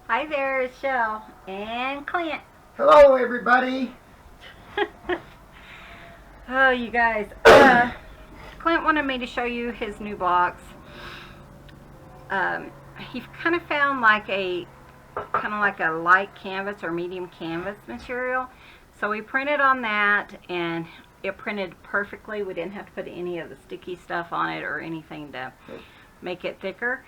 Hi there, it's Chelle and Clint. Hello, everybody. Oh, you guys. Clint wanted me to show you his new box. He kind of found like a light canvas or medium canvas material. So we printed on that, and it printed perfectly. We didn't have to put any of the sticky stuff on it or anything to make it thicker.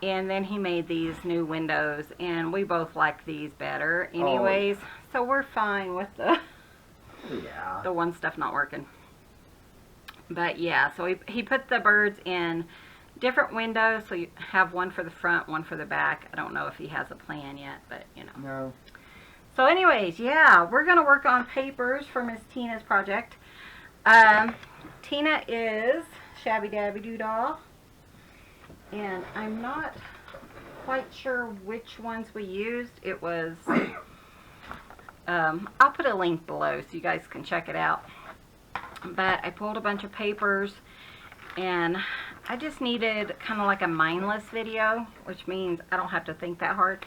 And then he made these new windows, and we both like these better anyways. So we're fine with the one stuff not working. But yeah, so he put the birds in different windows, so you have one for the front, one for the back. I don't know if he has a plan yet, but you know. No. So anyways, yeah, we're going to work on papers for Miss Tina's project. Tina is Shabby Dabby Doodah. And I'm not quite sure which ones we used. It was, I'll put a link below so you guys can check it out. But I pulled a bunch of papers, and I just needed kind of like a mindless video, which means I don't have to think that hard.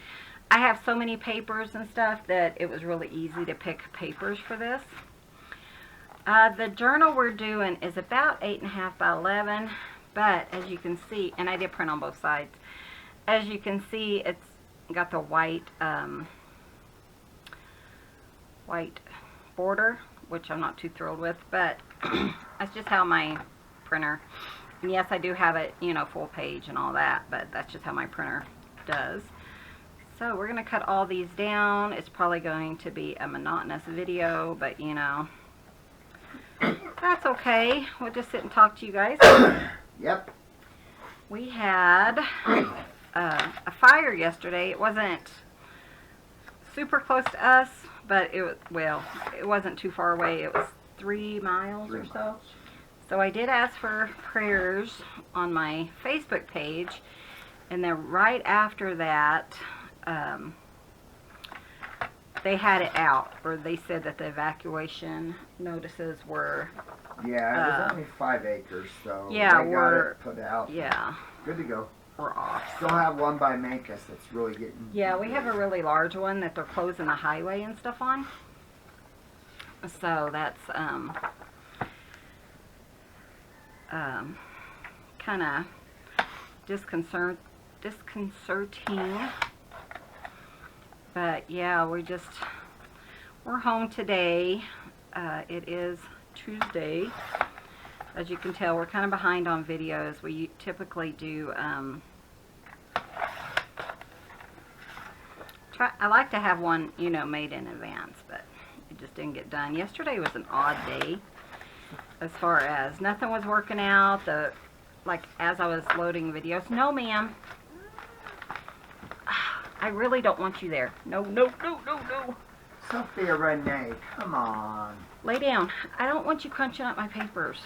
I have so many papers and stuff that it was really easy to pick papers for this. The journal we're doing is about 8.5 by 11. But as you can see, and I did print on both sides, as you can see, it's got the white border, which I'm not too thrilled with, but that's just how my printer, and yes, I do have it, you know, full page and all that, but that's just how my printer does. So we're going to cut all these down. It's probably going to be a monotonous video, but you know, that's okay. We'll just sit and talk to you guys. Yep. We had a fire yesterday. It wasn't super close to us, but it wasn't too far away. It was 3 miles or so. So I did ask for prayers on my Facebook page, and then right after that, they had it out, or they said that the evacuation notices were. Yeah, it was only 5 acres, so yeah, they got it put out. Yeah. Good to go. We're off. Still have one by Mancus that's really getting. Yeah, we have a really large one that they're closing the highway and stuff on. So that's kind of disconcerting. But yeah, we're home today. It is Tuesday. As you can tell, we're kind of behind on videos. We typically do, I like to have one, you know, made in advance, but it just didn't get done. Yesterday was an odd day as far as nothing was working out. Like, as I was loading videos. No, ma'am. I really don't want you there. No, no, no, no, no. Sophia Renee, come on. Lay down. I don't want you crunching up my papers.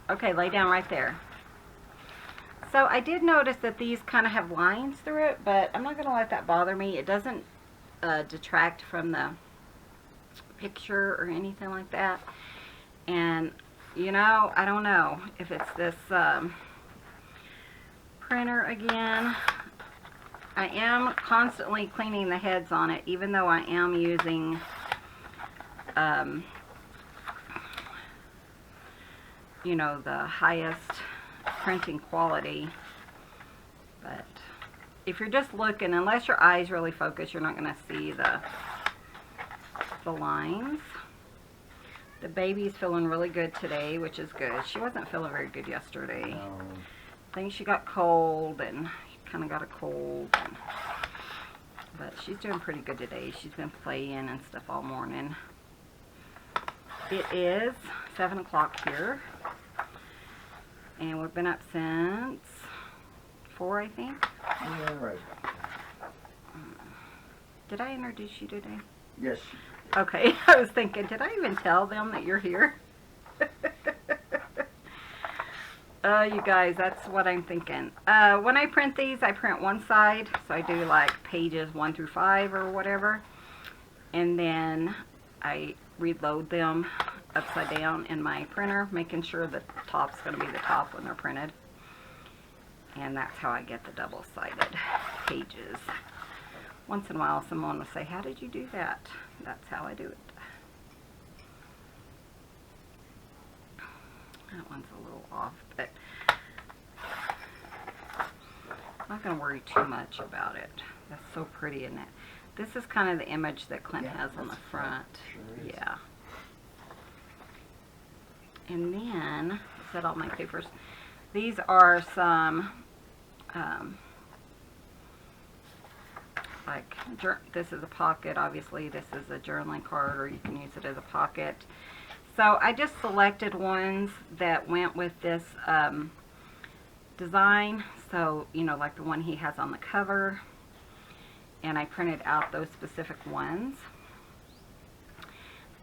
Okay, lay down right there. So I did notice that these kind of have lines through it, but I'm not going to let that bother me. It doesn't detract from the picture or anything like that. And, you know, I don't know if it's this printer again. I am constantly cleaning the heads on it, even though I am using you know, the highest printing quality. But if you're just looking, unless your eyes really focus, you're not going to see the lines. The baby's feeling really good today, which is good. She wasn't feeling very good yesterday. No. I think she got cold, and kind of got a cold, but she's doing pretty good today. She's been playing and stuff all morning. It is 7 o'clock here, and we've been up since 4, I think. Yeah, right. Did I introduce you today? Yes. Okay, I was thinking, did I even tell them that you're here? You guys, that's what I'm thinking. When I print these, I print one side, so I do like pages 1 through 5 or whatever, and then I reload them upside down in my printer, making sure the top's going to be the top when they're printed. And that's how I get the double-sided pages. Once in a while someone will say, how did you do that? That's how I do it. That one's a little off, but I'm not going to worry too much about it. That's so pretty, isn't it? This is kind of the image that Clint has on the front. Sure is. Yeah. And then, set all my papers. These are some, like, this is a pocket, obviously. This is a journaling card, or you can use it as a pocket. So I just selected ones that went with this design. So, you know, like the one he has on the cover. And I printed out those specific ones.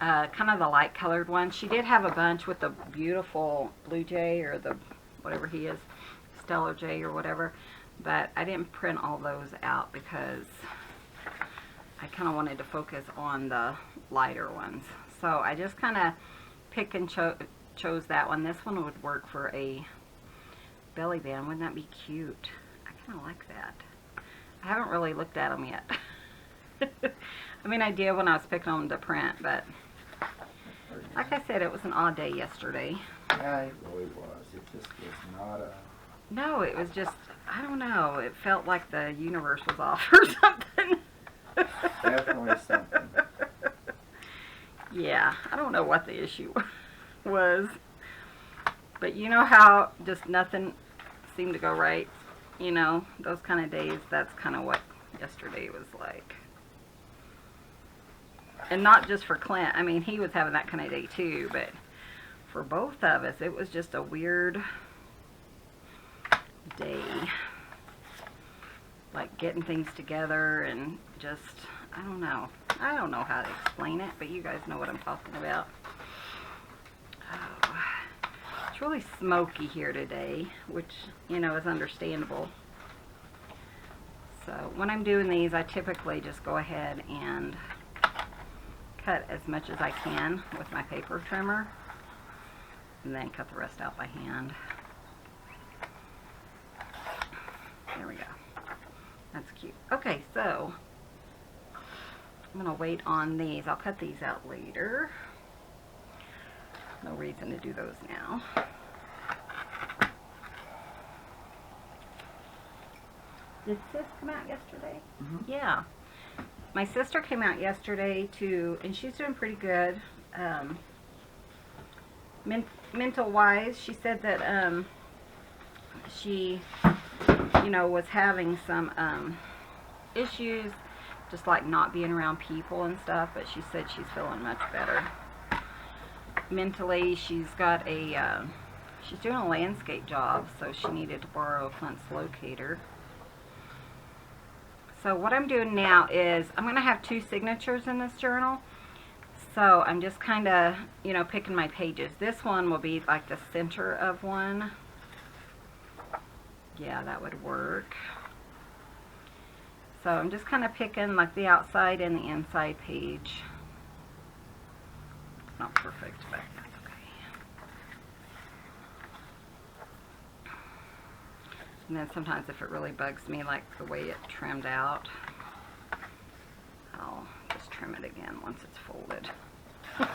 Kind of the light colored ones. She did have a bunch with the beautiful blue jay, or the whatever he is, stellar jay or whatever, but I didn't print all those out because I kind of wanted to focus on the lighter ones. So I just kind of pick and chose that one. This one would work for a belly band. Wouldn't that be cute? I kind of like that. I haven't really looked at them yet. I mean, I did when I was picking them to print, but like I said, it was an odd day yesterday. Yeah, it really was. It just was not a... No, it was just, I don't know, it felt like the universe was off or something. Definitely something. Yeah, I don't know what the issue was. But you know how just nothing seemed to go right? You know, those kind of days, that's kind of what yesterday was like. And not just for Clint. I mean, he was having that kind of day too, but for both of us, it was just a weird day. Like getting things together and just, I don't know. I don't know how to explain it, but you guys know what I'm talking about. Oh, it's really smoky here today, which, you know, is understandable. So when I'm doing these, I typically just go ahead and cut as much as I can with my paper trimmer, and then cut the rest out by hand. There we go. That's cute. Okay, so I'm going to wait on these. I'll cut these out later. No reason to do those now. Did Sis come out yesterday? Mm-hmm. Yeah. My sister came out yesterday too, and she's doing pretty good. Mental-wise, she said that she, you know, was having some issues, just like not being around people and stuff, but she said she's feeling much better. Mentally, she's got a, she's doing a landscape job, so she needed to borrow Clint's locator. So what I'm doing now is I'm going to have 2 signatures in this journal. So I'm just kind of, you know, picking my pages. This one will be like the center of one. Yeah, that would work. So I'm just kind of picking like the outside and the inside page. Not perfect, but that's okay. And then sometimes if it really bugs me, like the way it trimmed out, I'll just trim it again once it's folded. There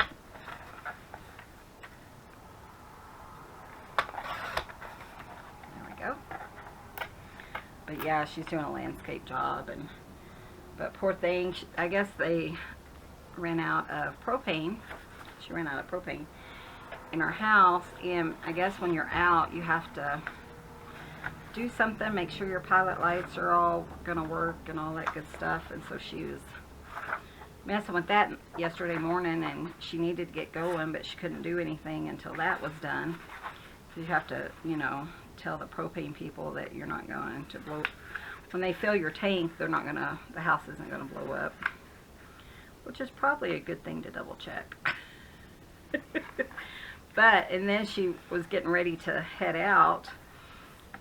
we go. But yeah, she's doing a landscape job, and but poor thing, I guess they ran out of propane. She ran out of propane in her house, and I guess when you're out, you have to do something, make sure your pilot lights are all gonna work and all that good stuff. And so she was messing with that yesterday morning, and she needed to get going, but she couldn't do anything until that was done. So you have to, you know, tell the propane people that you're not going to blow, when they fill your tank, they're not gonna, the house isn't gonna blow up, which is probably a good thing to double check. But, and then she was getting ready to head out,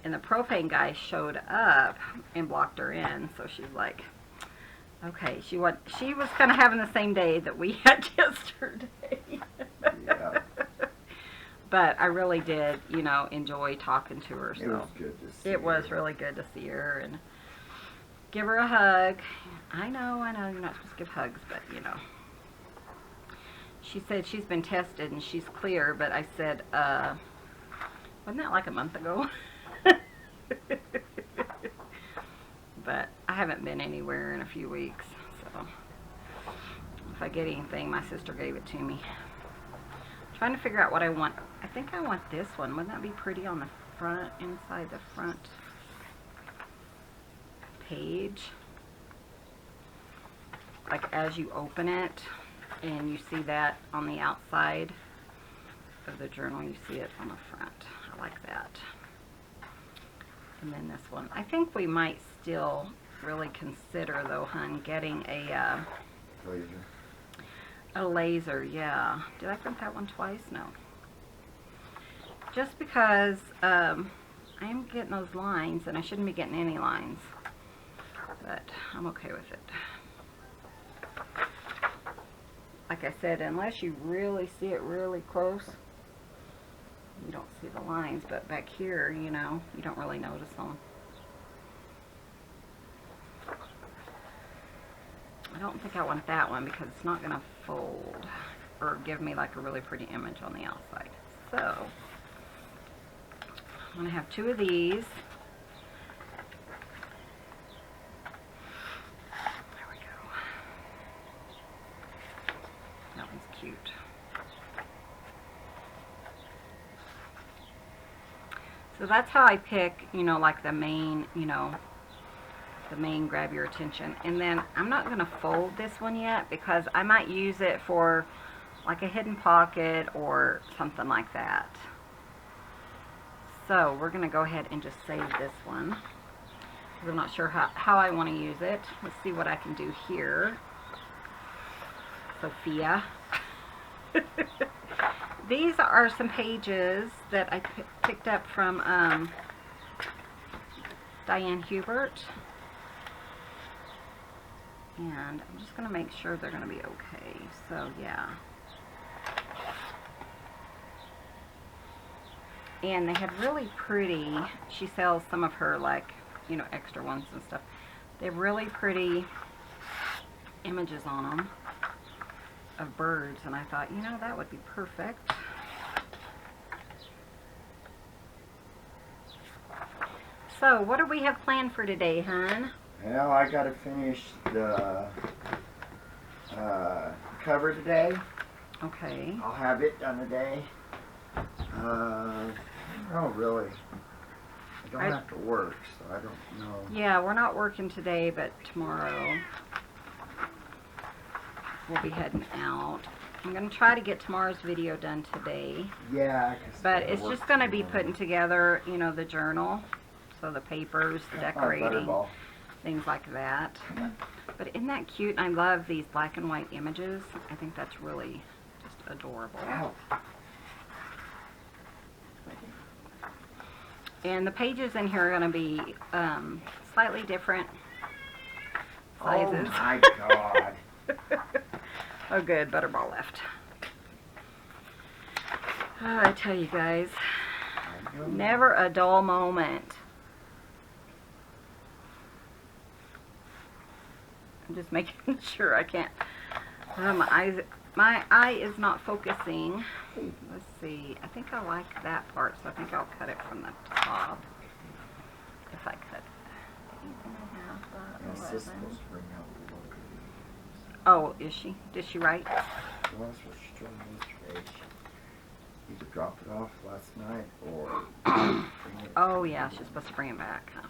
and the propane guy showed up and blocked her in. So she's like, okay, she was kind of having the same day that we had yesterday. Yeah. But I really did, you know, enjoy talking to her. So It was good to see it was her. really good to see her and give her a hug. I know, you're not supposed to give hugs, but you know. She said she's been tested and she's clear, but I said, wasn't that like a month ago? But I haven't been anywhere in a few weeks, so if I get anything, my sister gave it to me. Trying to figure out what I want. I think I want this one. Wouldn't that be pretty on the front, inside the front page? Like as you open it and you see that on the outside of the journal, you see it on the front. I like that. And then this one. I think we might still really consider, though, hun, getting a Laser. laser, yeah. Did I print that one twice? No. Just because I am getting those lines, and I shouldn't be getting any lines. But I'm okay with it. Like I said, unless you really see it really close, you don't see the lines. But back here, you know, you don't really notice them. I don't think I want that one because it's not going to fold or give me like a really pretty image on the outside. So I'm going to have 2 of these. There we go. That one's cute. So that's how I pick, you know, like the main, you know, the main grab your attention. And then I'm not going to fold this one yet because I might use it for like a hidden pocket or something like that. So we're going to go ahead and just save this one because I'm not sure how I want to use it. Let's see what I can do here. Sophia. These are some pages that I picked up from Diane Hubert. And I'm just going to make sure they're going to be okay. So, yeah. And they had really pretty, she sells some of her, like, you know, extra ones and stuff. They have really pretty images on them of birds. And I thought, you know, that would be perfect. So, what do we have planned for today, hon? Well, I gotta finish the cover today. Okay. I'll have it done today. Oh, really? I don't have to work, so I don't know. Yeah, we're not working today, but tomorrow we'll be heading out. I'm going to try to get tomorrow's video done today. Yeah. But it's just going to be putting together, you know, the journal. So the papers, the decorating, things like that. But isn't that cute? I love these black and white images. I think that's really just adorable. Wow. And the pages in here are going to be slightly different sizes. Oh my God. Oh good, Butterball left. Oh, I tell you guys, never a dull moment. I'm just making sure I can't. My eye is not focusing. Let's see. I think I like that part, so I think I'll cut it from the top. If I cut. My sister's supposed to bring out the look. Oh, is she? Did she write? Well, that's what she told me yesterday. She either dropped it off last night or bring it. Oh yeah, she's supposed to bring it back. Huh?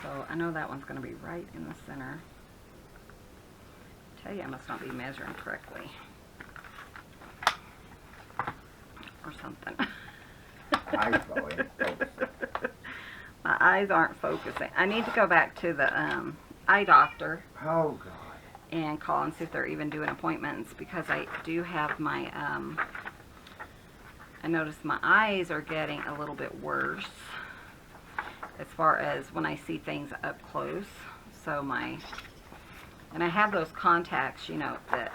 So I know that one's going to be right in the center. I tell you, I must not be measuring correctly. Or something. Eyes probably ain't focusing. My eyes aren't focusing. I need to go back to the eye doctor Oh God. and call and see if they're even doing appointments because I do have my, I noticed my eyes are getting a little bit worse as far as when I see things up close. So and I have those contacts, you know, that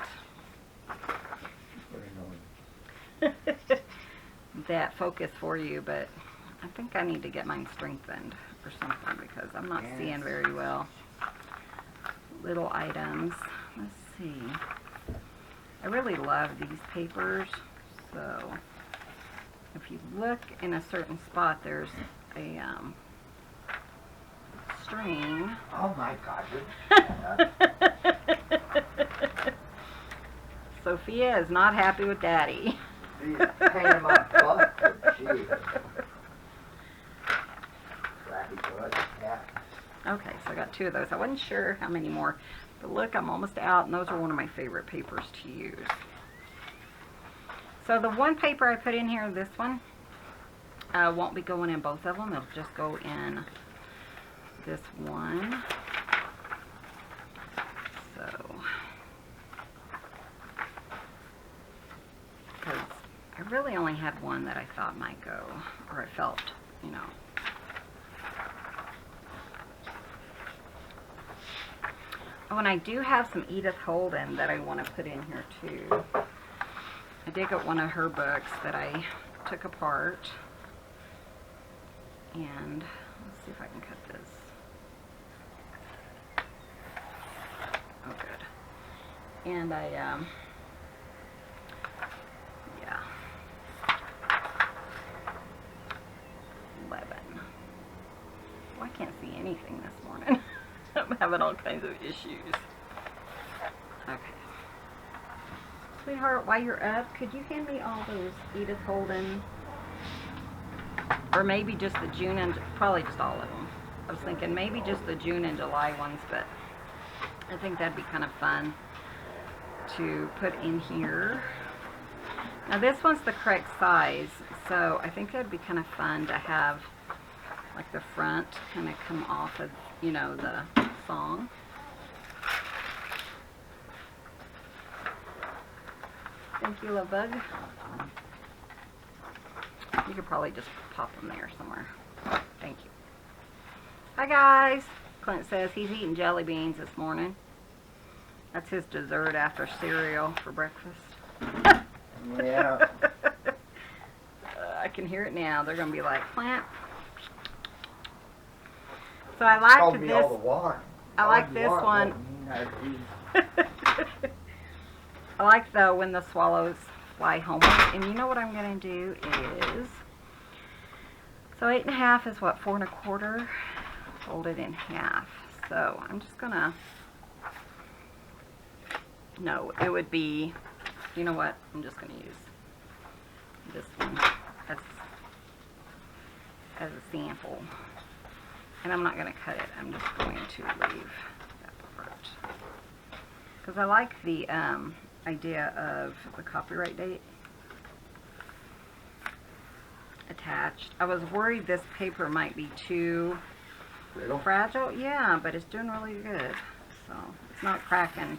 Very annoying. that focus for you, but I think I need to get mine strengthened or something because I'm not seeing very well. Little items. Let's see. I really love these papers, so if you look in a certain spot, there's a string. Oh my God. Sophia is not happy with Daddy. She's a pain in my butt. Jeez. Flabby butt. Yeah. Okay, so I got 2 of those. I wasn't sure how many more. But look, I'm almost out, and those are one of my favorite papers to use. So the one paper I put in here, this one, won't be going in both of them. It'll just go in this one. So, because I really only had one that I thought might go, or I felt, you know. Oh, and I do have some Edith Holden that I want to put in here too. I did get one of her books that I took apart. And let's see if I can cut this. Oh, good. And I, yeah. Well, I can't see anything this morning. I'm having all kinds of issues. Okay. Sweetheart, while you're up, could you hand me all those Edith Holden? Or maybe just the June and, probably just all of them. I was thinking maybe just the June and July ones, but I think that'd be kind of fun to put in here. Now this one's the correct size, so I think that'd be kind of fun to have like the front kind of come off of, you know, the song. Thank you, love bug. You could probably just pop them there somewhere. Thank you. Hi guys. Clint says he's eating jelly beans this morning. That's his dessert after cereal for breakfast. Yeah. I can hear it now. They're going to be like, Clint. So I liked this. All the water. I like this one. I like though when the swallows fly home. And you know what I'm going to do is, so 8 1/2 is what, 4 1/4? Fold it in half. So I'm just going to, no, it would be, you know what, I'm just going to use this one as a sample. And I'm not going to cut it. I'm just going to leave that part. Because I like the idea of the copyright date attached. I was worried this paper might be too fragile. Yeah, but it's doing really good. So it's not cracking.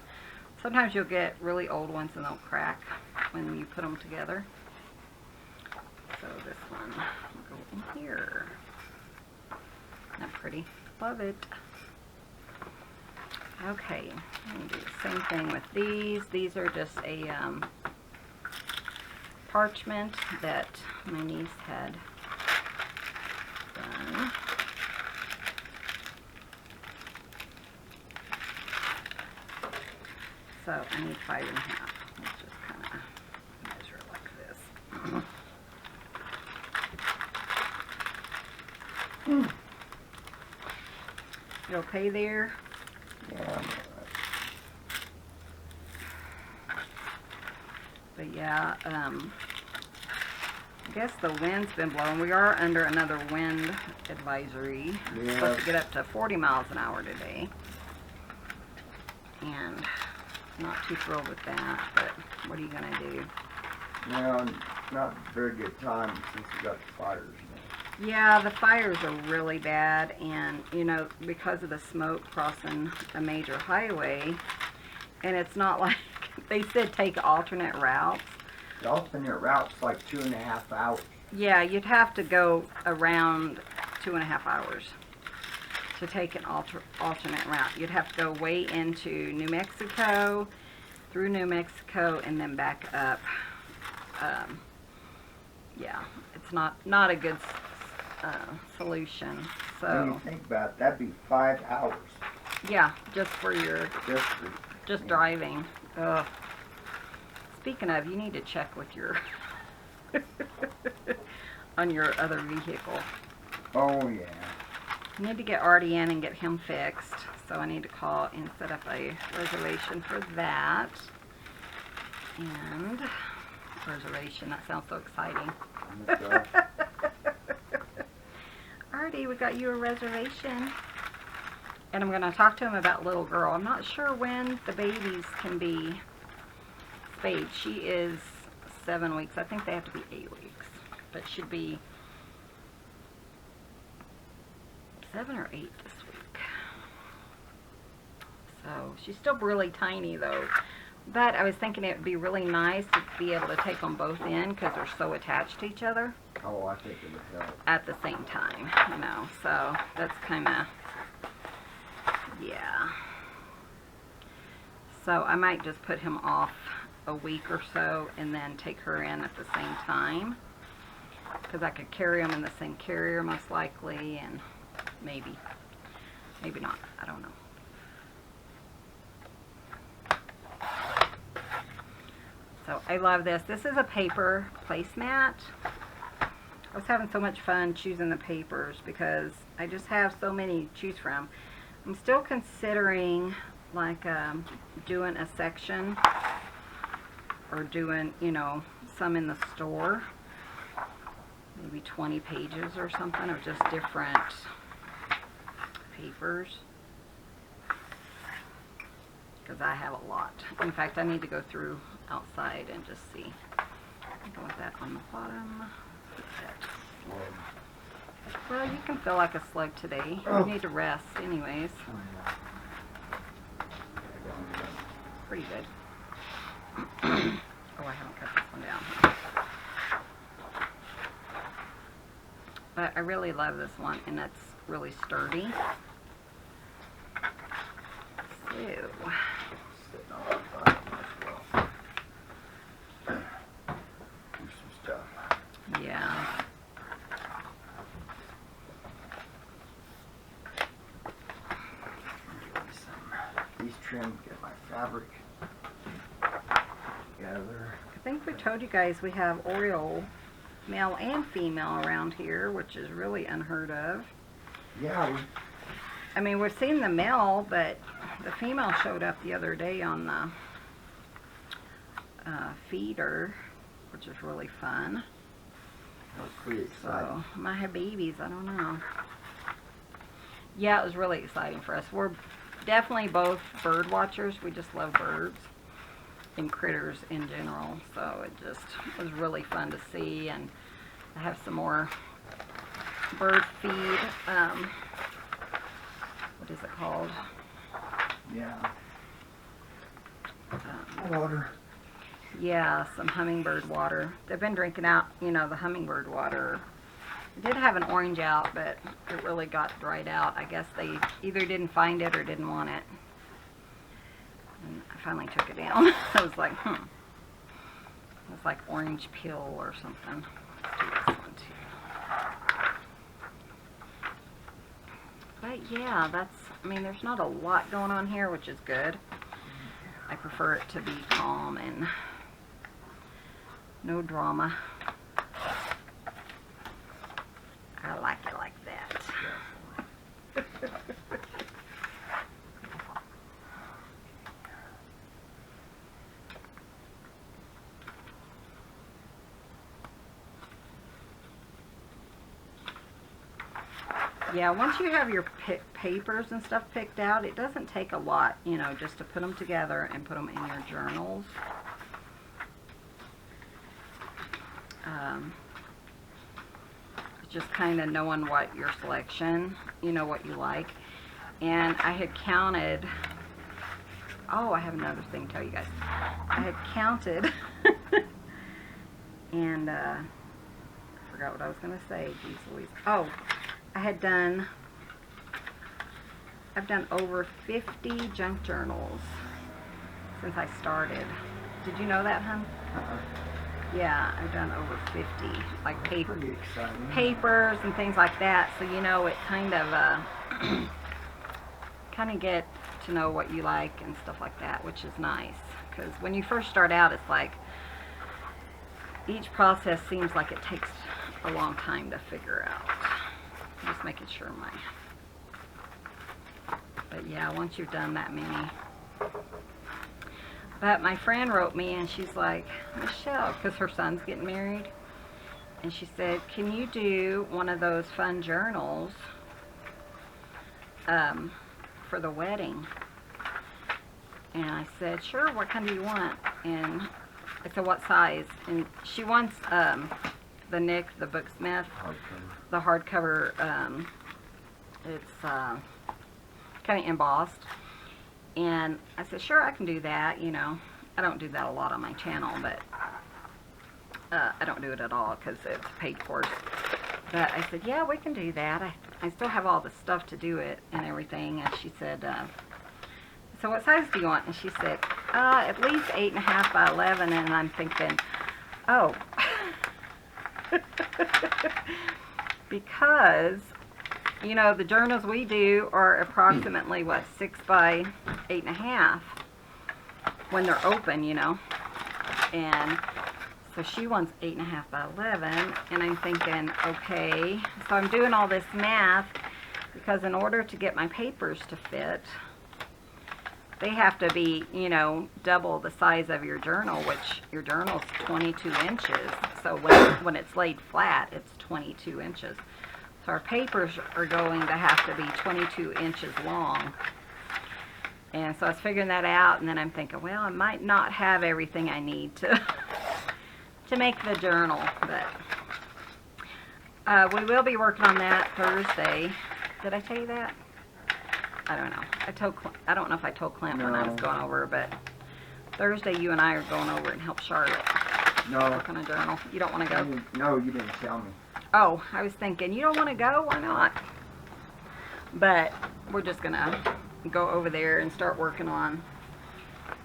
Sometimes you'll get really old ones and they'll crack when you put them together. So this one will go in here. Isn't that pretty? Love it. Okay, I'm going to do the same thing with these. These are just a parchment that my niece had done. So I need 5 1/2. Let's just kind of measure it like this. You okay there? Yeah. But yeah, I guess the wind's been blowing. We are under another wind advisory. It's supposed to get up to 40 miles an hour today. And I'm not too thrilled with that, but what are you going to do? Well, not a very good time since we got the fires now. Yeah, the fires are really bad, and you know, because of the smoke crossing a major highway, and it's not like, they said take alternate routes. The alternate route's like 2.5 hours. Yeah, you'd have to go around 2.5 hours to take an alternate route. You'd have to go way into New Mexico, through New Mexico, and then back up Yeah. it's not a good solution. When you So think about it, that'd be 5 hours yeah, just for your just for driving. Ugh. Speaking of, you need to check with your on your other vehicle. Oh yeah. I need to get Artie in and get him fixed. So I need to call and set up a reservation for that. And reservation, that sounds so exciting. Artie, we got you a reservation. And I'm going to talk to him about little girl. I'm not sure when the babies can be spayed. She is 7 weeks. I think they have to be 8 weeks. But she'd be 7 or 8 this week. So she's still really tiny though. But I was thinking it would be really nice to be able to take them both in because they're so attached to each other Oh, I think it would help. at the same time, you know. So that's kind of, yeah. So I might just put him off a week or so and then take her in at the same time. Because I could carry them in the same carrier most likely, and maybe not. I don't know. So I love this. This is a paper placemat. I was having so much fun choosing the papers because I just have so many to choose from. I'm still considering like doing a section or doing, you know, some in the store. Maybe 20 pages or something of just different papers. Because I have a lot. In fact, I need to go through outside and just see. I want that on the bottom. Well, you can feel like a slug today. You need to rest anyways. Pretty good. Oh, I haven't cut this one down. But I really love this one, and it's really sturdy. So, Sitting on the bottom as well. Do some stuff. yeah. Enjoy some. These trim, get my fabric together. I think we told you guys we have Oriole, male and female, around here, which is really unheard of. Yeah, I mean, we've seen the male, but the female showed up the other day on the feeder, which is really fun. that was pretty exciting. So, might have babies, I don't know. Yeah, it was really exciting for us. We're definitely both bird watchers. We just love birds and critters in general. So it just was really fun to see. And I have some more bird feed. What is it called? Yeah. Water. Yeah, some hummingbird water. They've been drinking out, you know, the hummingbird water. It did have an orange out, but it really got dried out. I guess they either didn't find it or didn't want it. And I finally took it down. I was like, It was like orange peel or something. Let's do this one too. But yeah, I mean, there's not a lot going on here, which is good. I prefer it to be calm and no drama. I like it like that. Yeah, once you have your papers and stuff picked out, it doesn't take a lot, you know, just to put them together and put them in your journals. It's just kind of knowing what your selection, you know, what you like. And I had counted, oh, I have another thing to tell you guys. I had counted, and I forgot what I was going to say. Geez Louise. Oh, I've done over 50 junk journals since I started. Did you know that, hon? Yeah, I've done over 50, like Pretty exciting. papers and things like that. So you know, it kind of kind of get to know what you like and stuff like that, which is nice. Because when you first start out, it's like each process seems like it takes a long time to figure out. Just making sure but yeah, once you've done that many. But my friend wrote me and she's like, Michelle, because her son's getting married, and she said, can you do one of those fun journals for the wedding? And I said, sure, what kind do you want? And I said, what size? And she wants the Nick, the Booksmith, the hardcover. It's kind of embossed. And I said, sure, I can do that. You know, I don't do that a lot on my channel, but I don't do it at all because it's a paid course. But I said, yeah, we can do that. I still have all the stuff to do it and everything. And she said, so what size do you want? And she said, at least 8.5 by 11. And I'm thinking, oh, because, you know, the journals we do are approximately, what, 6 by 8.5 when they're open, you know. And so she wants 8.5 by 11. And I'm thinking, okay. So I'm doing all this math because in order to get my papers to fit, they have to be, you know, double the size of your journal, which your journal's 22 inches. So when it's laid flat, it's 22 inches. So our papers are going to have to be 22 inches long. And so I was figuring that out, and then I'm thinking, well, I might not have everything I need to make the journal, but we will be working on that Thursday. Did I tell you that? I don't know. I don't know if I told Clint when I was going over, but Thursday you and I are going over and help Charlotte work on a journal. You don't want to go? No, you didn't tell me. Oh, I was thinking, you don't want to go? Why not? But we're just going to go over there and start working on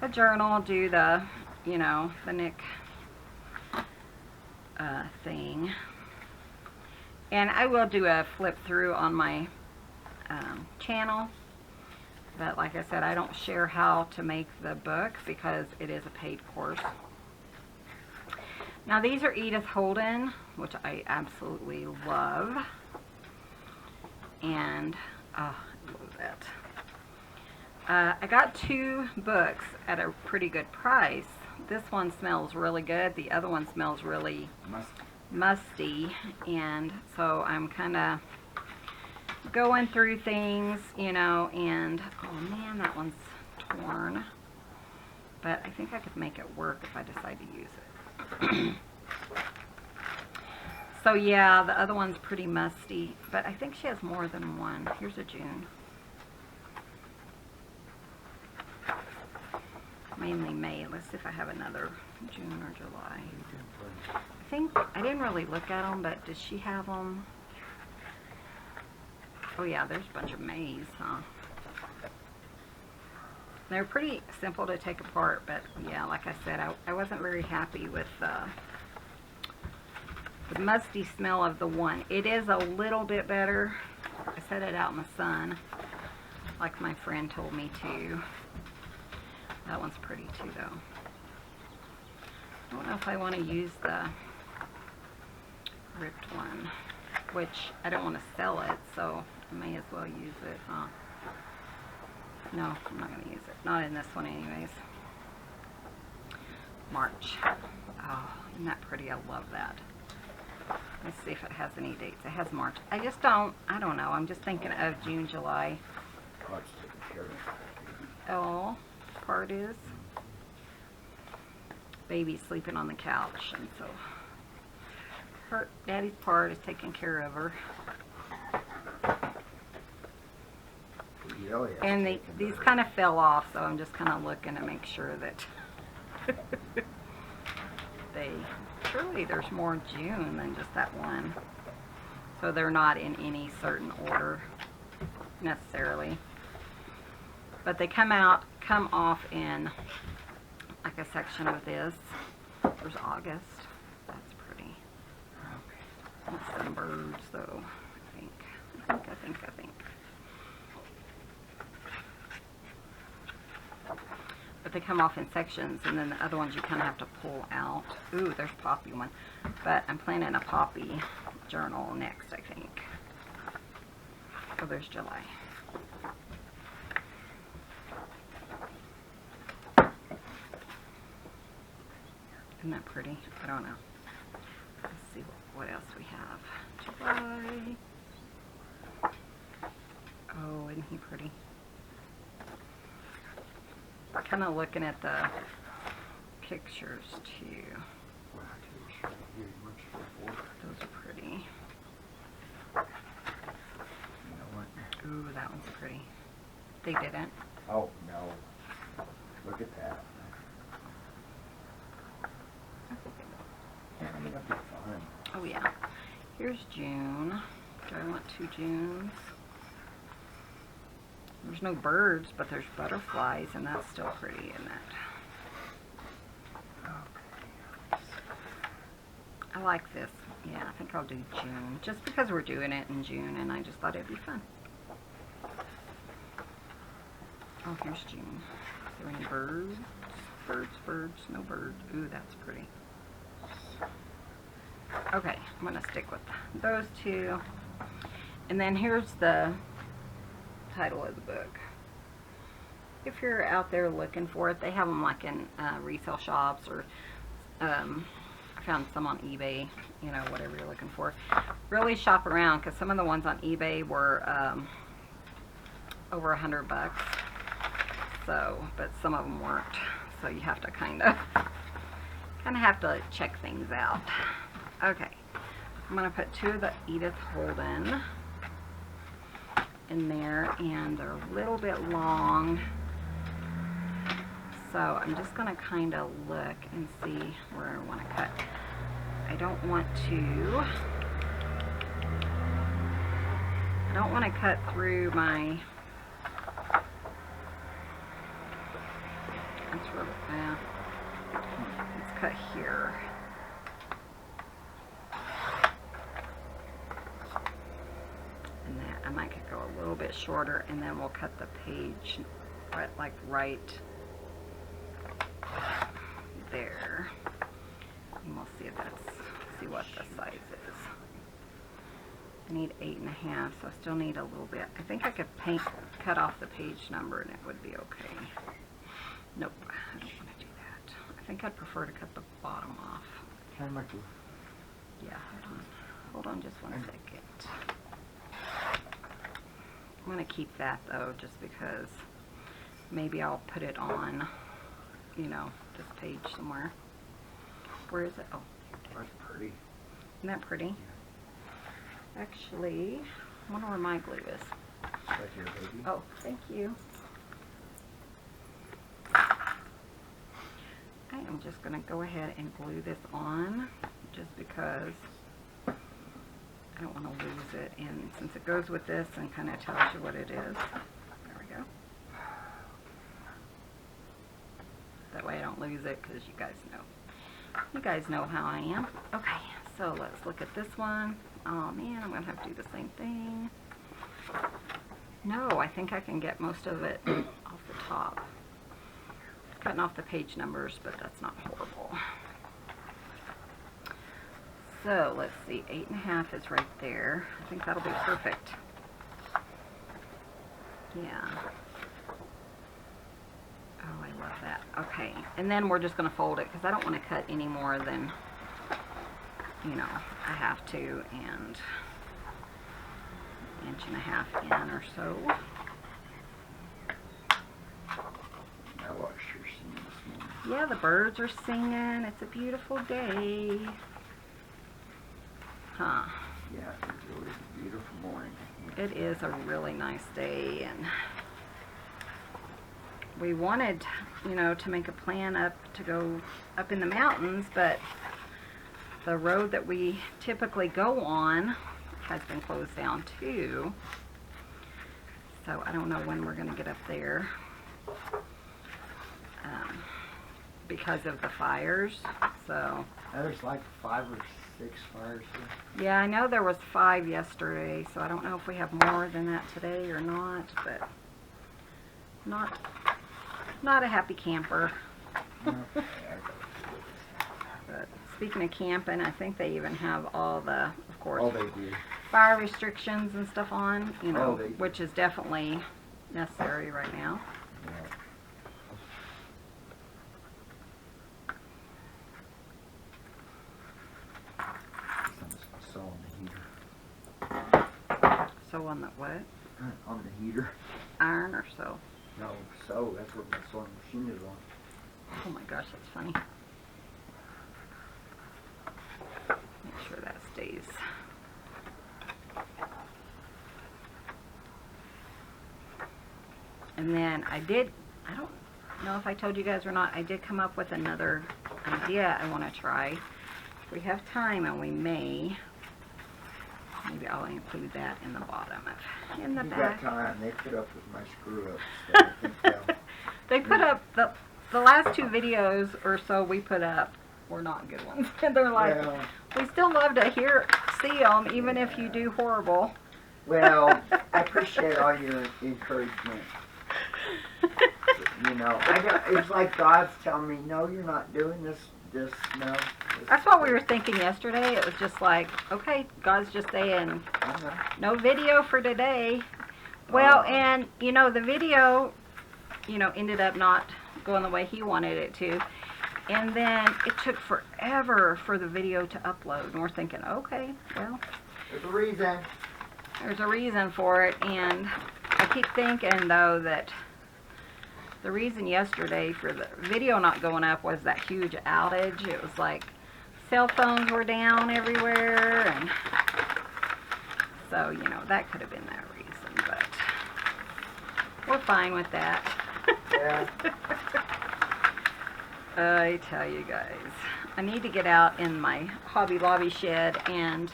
a journal, do the, you know, the Nick thing. And I will do a flip through on my channel. But like I said, I don't share how to make the book because it is a paid course. Now these are Edith Holden, which I absolutely love. And, oh, I love that. I got 2 books at a pretty good price. This one smells really good. The other one smells really musty. And so I'm kind of going through things, you know, and oh man, that one's torn. But I think I could make it work if I decide to use it. So yeah, the other one's pretty musty, but I think she has more than one. Here's a June. Mainly May. Let's see if I have another June or July. I think, I didn't really look at them, but does she have them? Oh yeah, there's a bunch of Mays, huh? They're pretty simple to take apart, but yeah, like I said, I wasn't very happy with the musty smell of the one. It is a little bit better. I set it out in the sun, like my friend told me to. That one's pretty too, though. I don't know if I want to use the ripped one, which I don't want to sell it, so I may as well use it, huh? No, I'm not going to use it. Not in this one anyways. March. Oh, isn't that pretty? I love that. Let's see if it has any dates. It has March. I don't know. I'm just thinking of June, July. Oh, part is baby's sleeping on the couch, and so her daddy's part is taking care of her. And these kind of fell off, so I'm just kind of looking to make sure that surely there's more June than just that one. So they're not in any certain order necessarily. But they come off in like a section of this. There's August. That's some birds, though. I think. But they come off in sections, and then the other ones you kind of have to pull out. Ooh, there's a poppy one. But I'm planning a poppy journal next, I think. Oh, there's July. Isn't that pretty? I don't know. Let's see what else we have. July. Oh, isn't he pretty? Kind of looking at the pictures too. Those are pretty. You know what? Ooh, that one's pretty. They didn't. Oh, no. Look at that. Yeah, I mean, that'd be fun. Oh yeah. Here's June. Do I want 2 Junes? There's no birds, but there's butterflies, and that's still pretty, isn't it? I like this. Yeah, I think I'll do June, just because we're doing it in June, and I just thought it'd be fun. Oh, here's June. Is there any birds? Birds, no birds. Ooh, that's pretty. Okay, I'm going to stick with those 2. And then here's the title of the book. If you're out there looking for it, they have them like in resale shops, or I found some on eBay, you know, whatever you're looking for. Really shop around, because some of the ones on eBay were over $100. So, but some of them weren't. So you have to kind of have to check things out. Okay, I'm going to put 2 of the Edith Holden in there, and they're a little bit long. So I'm just going to kind of look and see where I want to cut. I don't want to cut through my, that's really, yeah, let's cut here. And that, I might go a little bit shorter, and then we'll cut the page right there. And we'll see if see what the size is. I need 8.5, so I still need a little bit. I think I could cut off the page number and it would be okay. Nope, I don't want to do that. I think I'd prefer to cut the bottom off. Kind of like yeah, hold on just 1 second. I'm going to keep that though, just because maybe I'll put it on, you know, this page somewhere. Where is it? Oh, that's pretty. Isn't that pretty? Yeah. Actually, I wonder where my glue is. Right here, baby. Oh, thank you. I am just going to go ahead and glue this on, just because I don't want to lose it, and since it goes with this and kind of tells you what it is. There we go. That way I don't lose it, because you guys know. You guys know how I am. Okay, so let's look at this one. Oh man, I'm going to have to do the same thing. No, I think I can get most of it off the top. Cutting off the page numbers, but that's not horrible. So let's see, 8.5 is right there. I think that'll be perfect. Yeah. Oh, I love that. Okay, and then we're just going to fold it, because I don't want to cut any more than, you know, I have to, and 1.5 inches in or so. I watched her sing this morning. Yeah, the birds are singing. It's a beautiful day. Huh. Yeah, it really is a beautiful morning. It is a really nice day, and we wanted, you know, to make a plan to go up in the mountains, but the road that we typically go on has been closed down too. So I don't know when we're going to get up there because of the fires. So Now, there's like 5 or 6 fires here. Yeah, I know there was 5 yesterday, so I don't know if we have more than that today or not, but not a happy camper. No. But speaking of camping, I think they even have all the, of course, Oh, they do. fire restrictions and stuff on, you know, Oh, they do. which is definitely necessary right now. Yeah. So on the heater. So on the what? On the heater. Iron or so? No, so that's what my sewing machine is on. Oh my gosh, that's funny. Make sure that stays. And then I don't know if I told you guys or not, I did come up with another idea I want to try. If we have time, and we may, maybe I'll include that in the bottom of, in the You back. got time. They put up with my screw ups. So I think they'll- They put up, the last 2 videos or so we put up were not good ones. And they're like, well, we still love to see them, even if you do horrible. well, I appreciate all your encouragement. You know, it's like God's telling me, no, you're not doing this, no. That's what we were thinking yesterday. It was just like, okay, God's just saying, no video for today. Well, and, you know, the video, you know, ended up not going the way he wanted it to. And then it took forever for the video to upload. And we're thinking, okay, well, There's a reason. there's a reason for it. And I keep thinking, though, that the reason yesterday for the video not going up was that huge outage. It was like cell phones were down everywhere, and so, you know, that could have been that reason, but we're fine with that. Yeah. I tell you guys, I need to get out in my Hobby Lobby shed and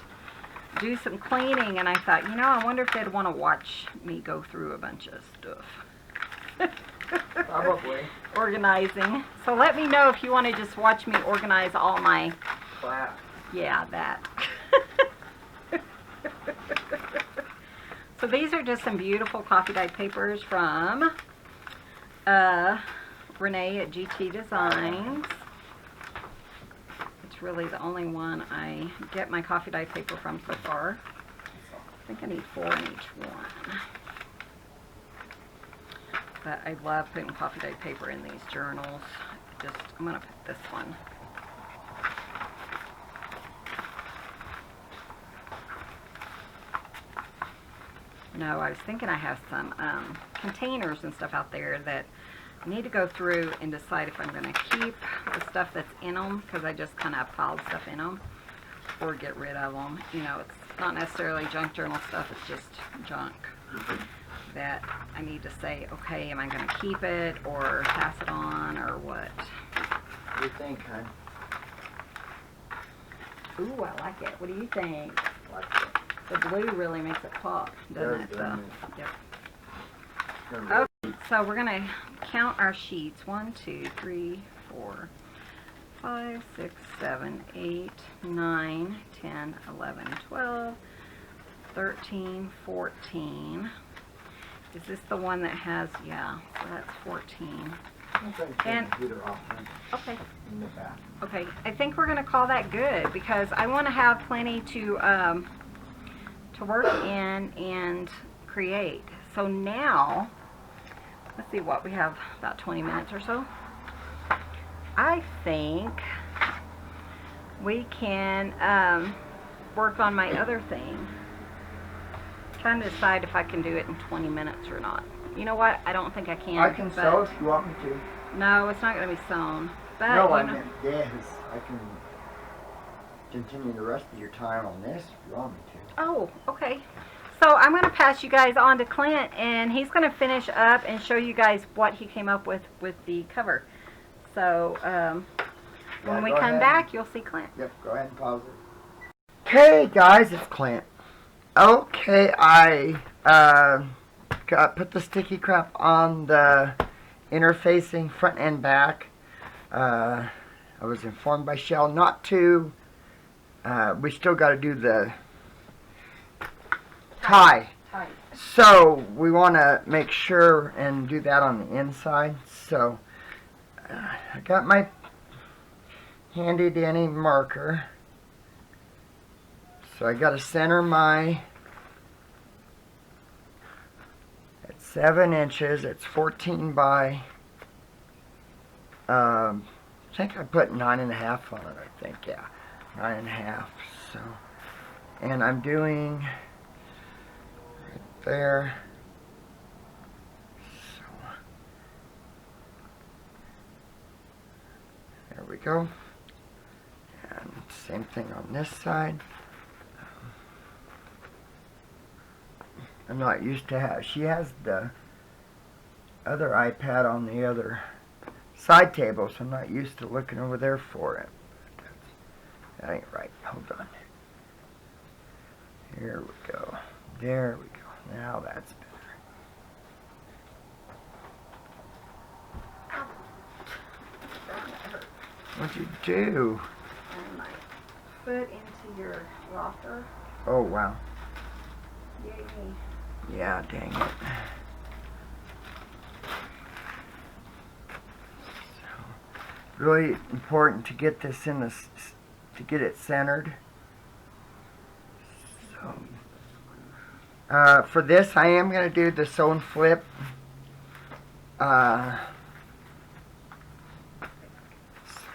do some cleaning, and I thought, you know, I wonder if they'd want to watch me go through a bunch of stuff. Probably. Organizing. So let me know if you want to just watch me organize all my, Clap. yeah, that. So these are just some beautiful coffee dyed papers from Renee at GT Designs. It's really the only one I get my coffee dye paper from so far. I think I need 4 in each one. But I love putting coffee dye paper in these journals. I'm going to put this one. No, I was thinking I have some containers and stuff out there that I need to go through and decide if I'm going to keep the stuff that's in them, because I just kind of piled stuff in them, or get rid of them. You know, it's not necessarily junk journal stuff, it's just junk that I need to say, okay, am I going to keep it or pass it on or what? What do you think, hon? Ooh, I like it. What do you think? Like it. The blue really makes it pop, doesn't it? Doesn't it? Yep. Gonna Okay, so we're going to count our sheets. 1, 2, 3, 4, 5, 6, 7, 8, 9, 10, 11, 12, 13, 14. Is this the one that has, yeah, so that's 14. I'm going to turn And- the heater off Okay, in the back. okay. I think we're going to call that good, because I want to have plenty to work in and create. So now, let's see what we have, about 20 minutes or so. I think we can work on my other thing. Trying to decide if I can do it in 20 minutes or not. You know what? I don't think I can. I can but- sew if you want me to. No, it's not going to be sewn. But, No, you I know, meant this. I can continue the rest of your time on this if you want me to. oh, okay. So I'm going to pass you guys on to Clint, and he's going to finish up and show you guys what he came up with the cover. So when we go come ahead. back, you'll see Clint. Yep, go ahead and pause it. Okay, guys, it's Clint. Okay, I put the sticky crap on the interfacing front and back. I was informed by Chelle not to we still got to do the tie. Tight. So we want to make sure and do that on the inside. So I got my handy dandy marker. So I got to center my, at 7 inches. It's 14 by, I think I put 9.5 on it, I think, yeah. 9.5, so, and I'm doing right there, so, there we go, and same thing on this side. I'm not used to have, she has the other iPad on the other side table, so I'm not used to looking over there for it. That ain't right. Hold on. Here we go. There we go. Now that's better. What'd you do? And my foot into your locker. Oh, wow. Yay me. Yeah, dang it. So, really important to get this in the, to get it centered. So, for this, I am going to do the sew and flip. So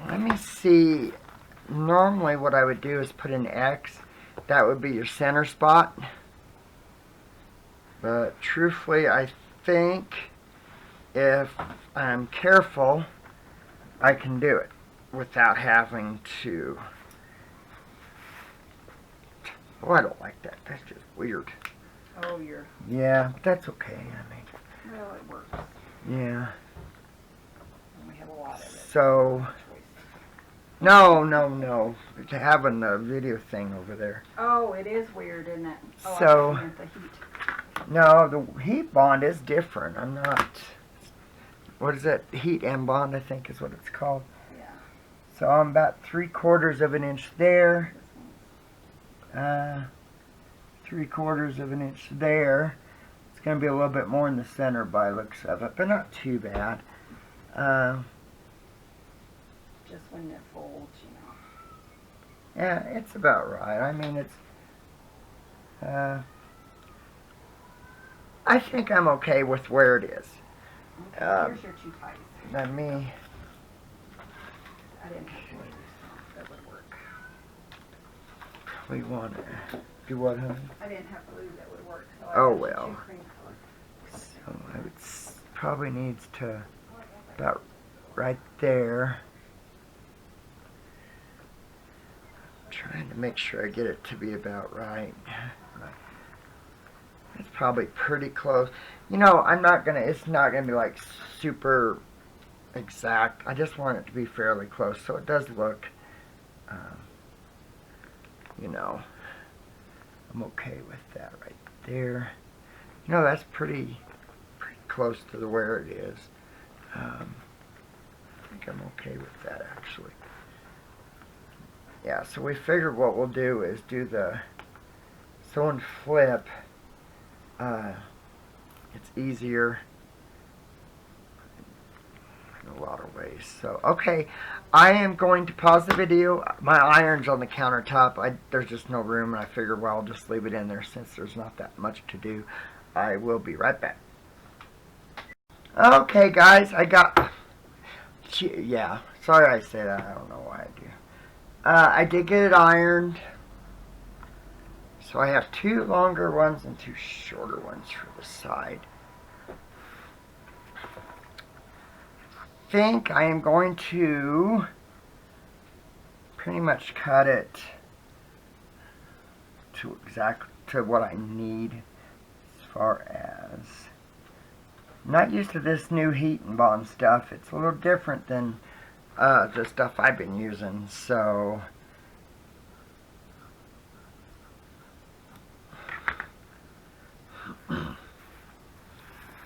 let me see. Normally what I would do is put an X. That would be your center spot. But truthfully, I think if I'm careful, I can do it without having to. Oh, I don't like that. That's just weird. Oh, you're. Yeah, but that's okay. I mean, Well, it works. yeah. And we have a lot of it. So, no. It's having the video thing over there. Oh, it is weird, isn't it? Oh, So, I the heat. No, the heat bond is different. I'm not. What is it? Heat and bond, I think, is what it's called. Yeah. So I'm about 3/4 of an inch there. 3/4 of an inch there. It's going to be a little bit more in the center by looks of it, but not too bad. Just when it folds, you know. Yeah, it's about right. I mean, it's. I think I'm okay with where it is. Here's your two ties. Let me. I didn't have to leave this. That would work. We want to do what, honey? I didn't have glue that would work. So I Oh, used well. two cream colors. So I would probably needs to about right there. Trying to make sure I get it to be about right. It's probably pretty close. You know, it's not gonna be like super exact. I just want it to be fairly close, so it does look, you know, I'm okay with that right there. You know, that's pretty close to where it is. I think I'm okay with that, actually. Yeah, so we figured what we'll do is do the sew and flip. It's easier in a lot of ways. So, okay, I am going to pause the video. My iron's on the countertop. There's just no room, and I figured, well, I'll just leave it in there since there's not that much to do. I will be right back. Okay, guys, yeah, sorry I say that. I don't know why I do. I did get it ironed. So I have 2 longer ones and 2 shorter ones for the side. I think I am going to pretty much cut it to what I need as far as. I'm not used to this new heat and bond stuff. It's a little different than the stuff I've been using, so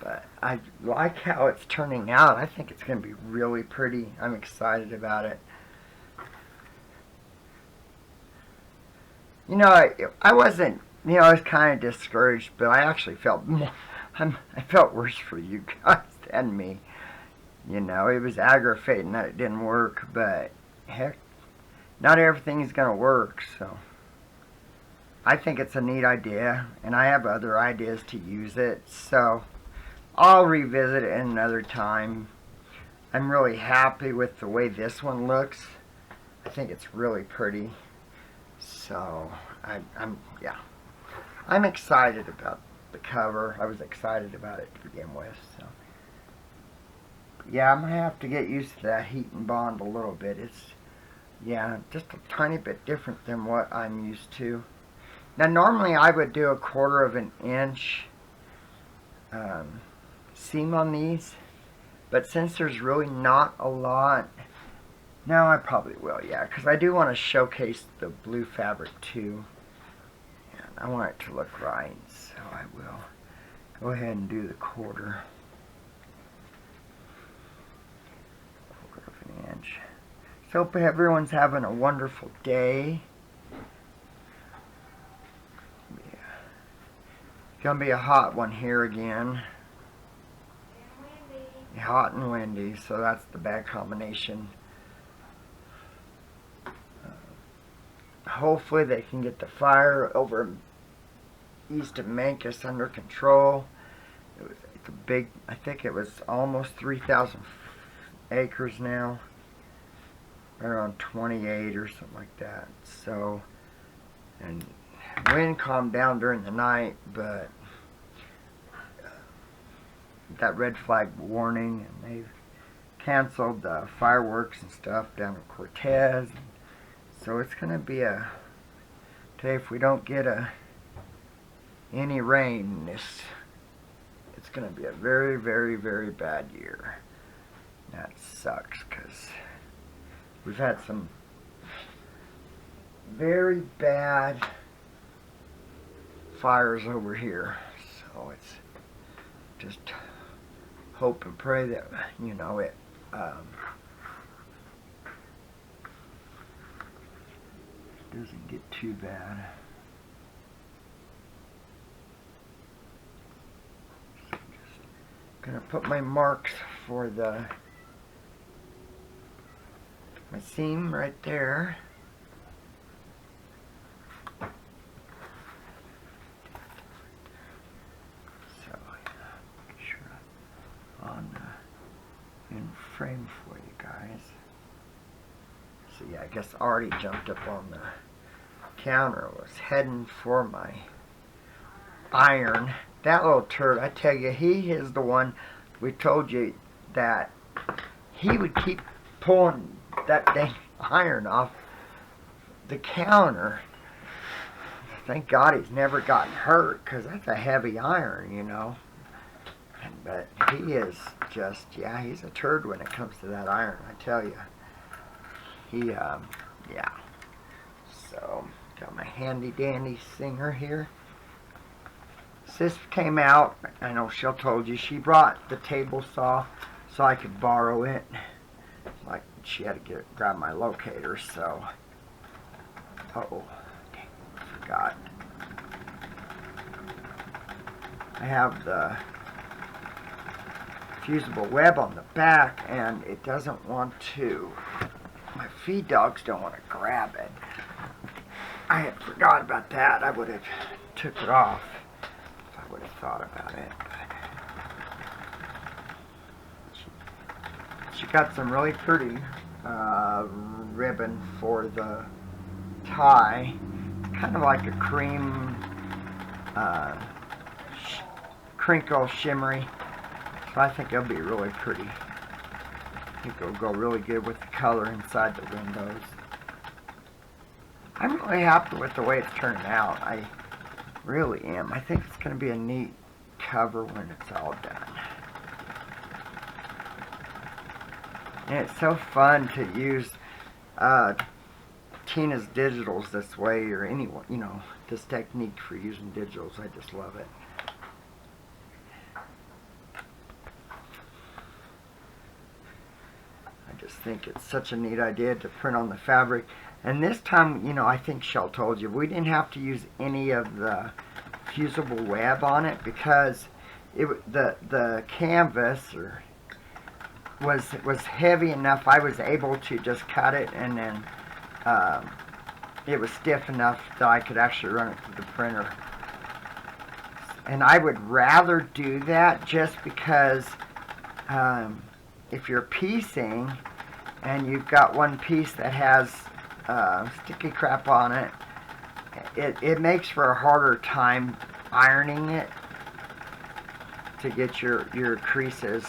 but I like how it's turning out. I think it's going to be really pretty. I'm excited about it. You know, I wasn't, I was kind of discouraged, but I actually felt more, I felt worse for you guys than me. You know, it was aggravating that it didn't work, but heck, not everything is going to work, so I think it's a neat idea, and I have other ideas to use it, so I'll revisit it another time. I'm really happy with the way this one looks. I think it's really pretty. So, yeah. I'm excited about the cover. I was excited about it to begin with, so. Yeah, I'm going to have to get used to that heat and bond a little bit. It's, yeah, just a tiny bit different than what I'm used to. Now, normally I would do 1/4 of an inch seam on these, but since there's really not a lot, now I probably will, yeah, because I do want to showcase the blue fabric too, and I want it to look right, so I will go ahead and do the 1/4 of an inch. So hope everyone's having a wonderful day. Yeah. It's gonna be a hot one here again. Hot and windy, so that's the bad combination. Hopefully they can get the fire over east of Memphis under control. It's a big, I think it was almost 3,000 acres now. Right around 28 or something like that. So, and wind calmed down during the night, but that red flag warning, and they've canceled the fireworks and stuff down in Cortez. So it's going to be a, today if we don't get any rain, it's going to be a very, very, very bad year. That sucks because we've had some very bad fires over here. So it's just hope and pray that, it doesn't get too bad. So I'm just gonna put my marks for my seam right there. So make sure I'm on in frame for you guys. So yeah, I guess I already jumped up on the counter, was heading for my iron. That little turd, I tell you, he is the one, we told you that he would keep pulling that dang iron off the counter. Thank God he's never gotten hurt, because that's a heavy iron, But he is just, yeah, he's a turd when it comes to that iron, I tell you. He, yeah. So, got my handy dandy singer here. Sis came out, I know Chelle told you, she brought the table saw so I could borrow it. Like, she had to grab my locator, so. Uh-oh, dang, I forgot. I have the fusible web on the back, and it doesn't want to, my feed dogs don't want to grab it. I had forgot about that. I would have took it off if I would have thought about it. But she got some really pretty ribbon for the tie, kind of like a cream crinkle shimmery. So I think it'll be really pretty. I think it'll go really good with the color inside the windows. I'm really happy with the way it's turning out. I really am. I think it's going to be a neat cover when it's all done. And it's so fun to use Tina's digitals this way, or anyone, this technique for using digitals. I just love it. I just think it's such a neat idea to print on the fabric. And this time, you know, I think Chelle told you, we didn't have to use any of the fusible web on it because the canvas was heavy enough. I was able to just cut it, and then it was stiff enough that I could actually run it through the printer. And I would rather do that just because if you're piecing and you've got one piece that has sticky crap on it, it makes for a harder time ironing it to get your creases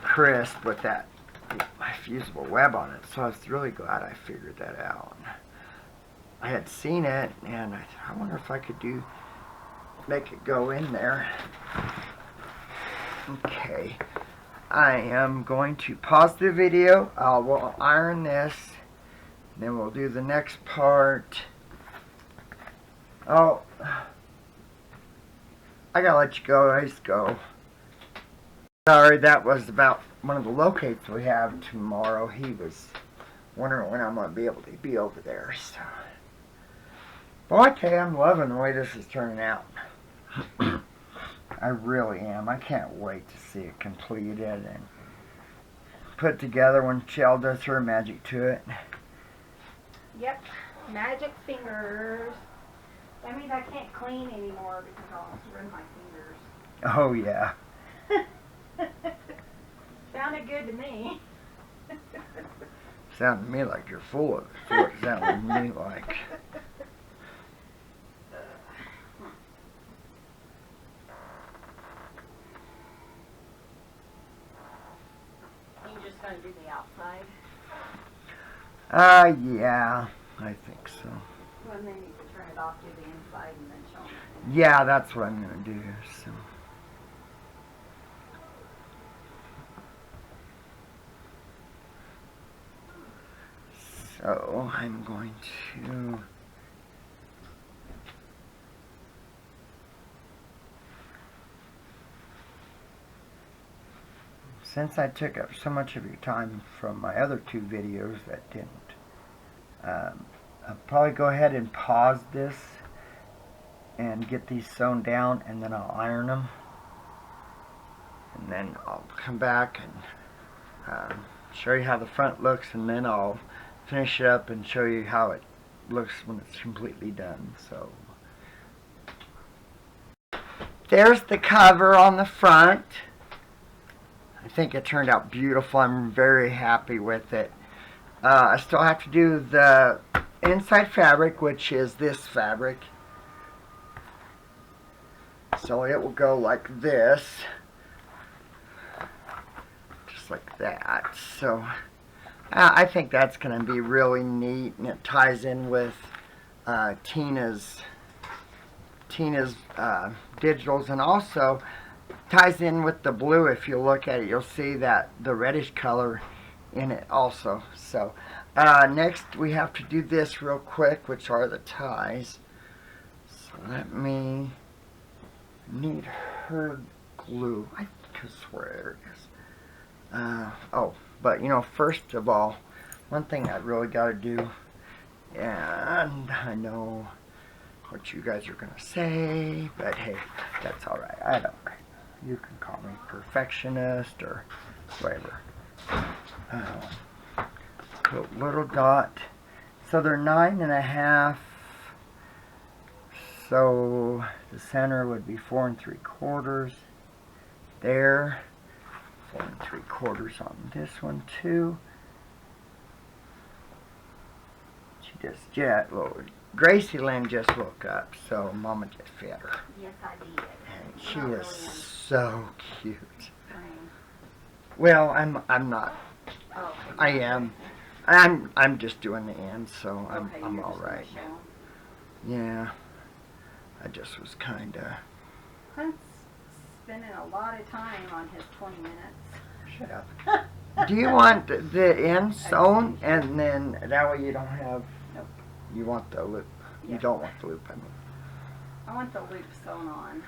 crisp with that fusible web on it. So I was really glad I figured that out. I had seen it, and I wonder if I could make it go in there. Okay, I am going to pause the video. We'll iron this, then we'll do the next part. Oh, I gotta let you guys go. Sorry, that was about one of the locates we have tomorrow. He was wondering when I'm going to be able to be over there. So, boy, I tell you, I'm loving the way this is turning out. I really am. I can't wait to see it completed and put together when Chelle does her magic to it. Yep, magic fingers. That means I can't clean anymore because I'll ruin my fingers. Oh, yeah. Sounded good to me. Sounded to me like you're full of it. That's what it sounded to me like. You're just going to do the outside? Yeah, I think so. Well, then you can turn it off to the inside and then show them. Yeah, that's what I'm going to do, so. So, I'm going to since I took up so much of your time from my other two videos that didn't, I'll probably go ahead and pause this and get these sewn down, and then I'll iron them, and then I'll come back and show you how the front looks, and then I'll finish it up and show you how it looks when it's completely done. So there's the cover on the front. I think it turned out beautiful. I'm very happy with it. I still have to do the inside fabric, which is this fabric. So it will go like this, just like that. So I think that's going to be really neat, and it ties in with Tina's digitals, and also ties in with the blue. If you look at it, you'll see that the reddish color in it also. So next we have to do this real quick, which are the ties. So let me need her glue. I could swear it is. Oh, but you know, first of all, one thing I really got to do, and I know what you guys are going to say, but hey, that's alright. I don't care. You can call me perfectionist or whatever. Put a little dot. So they're 9.5. So the center would be 4 3/4 there. 4 3/4 on this one too. She just Gracie Lynn just woke up, so Mama just fed her. Yes, I did. And she is so cute. Fine. Well, I'm not. Oh, I am. I'm just doing the end, so I'm all right. Yeah. I just was kind of. Clint's spending a lot of time on his 20 minutes. Shut up. Do you want the end sewn, and then that way you don't have? Nope. You want the loop. Yeah. You don't want the loop. I mean. I want the loop sewn on.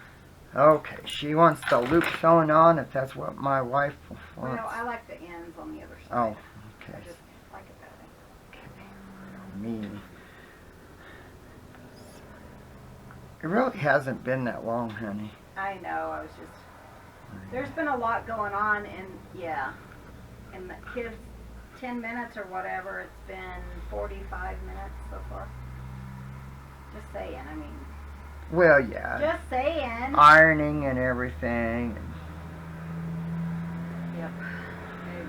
Okay, she wants the loop sewn on. If that's what my wife wants. Well, I like the ends on the other Oh, side. okay. I just like it better. Okay. me. It really hasn't been that long, honey. I know, I was just, there's been a lot going on, and yeah, in the kids, 10 minutes or whatever, it's been 45 minutes so far. Just saying, I mean. Well, yeah. Just saying. Ironing and everything. Yep,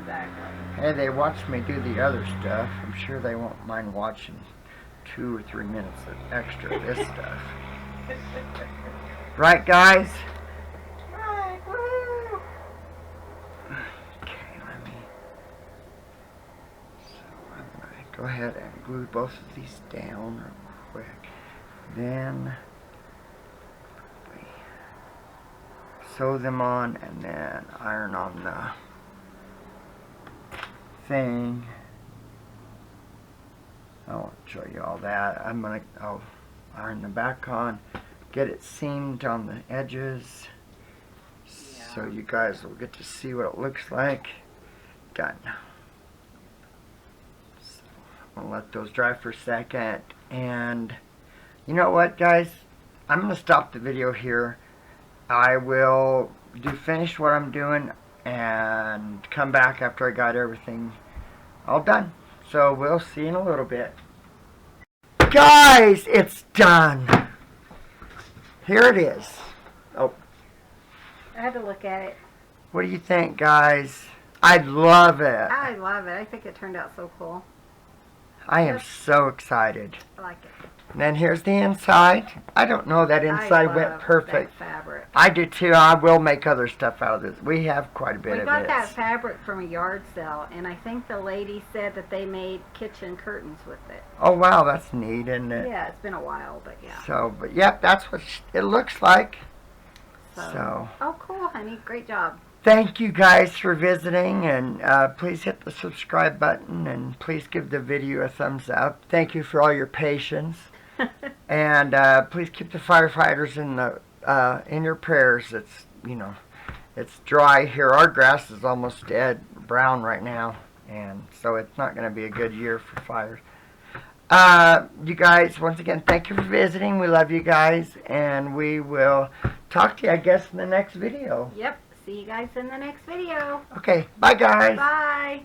exactly. Hey, they watch me do the other stuff. I'm sure they won't mind watching 2 or 3 minutes of extra of this stuff. Right, guys? Right, woo! Okay, let me... So I'm going to go ahead and glue both of these down real quick. Then we sew them on and then iron on the thing. I won't show you all that. I'll iron the back on, get it seamed on the edges, so you guys will get to see what it looks like. Done. So I'm gonna let those dry for a second, and you know what, guys? I'm gonna stop the video here. I will finish what I'm doing and come back after I got everything all done. So we'll see in a little bit. Guys, it's done. Here it is. Oh, I had to look at it. what do you think, guys? I love it. I love it. I think it turned out so cool. I am so excited. I like it. And then here's the inside. I don't know, that inside I went love perfect. that fabric. I do too. I will make other stuff out of this. We have quite a bit We of got it. that fabric from a yard sale, and I think the lady said that they made kitchen curtains with it. Oh wow, that's neat, isn't it? Yeah, it's been a while, but yeah. So, but yep, that's what it looks like. So, Oh, cool, honey. Great job. thank you guys for visiting, and please hit the subscribe button, and please give the video a thumbs up. Thank you for all your patience. And please keep the firefighters in your prayers. It's, you know, it's dry here. Our grass is almost dead brown right now, and so it's not going to be a good year for fires. You guys, once again, thank you for visiting. We love you guys, and we will talk to you, I guess, in the next video. Yep. See you guys in the next video. Okay, bye guys. Bye.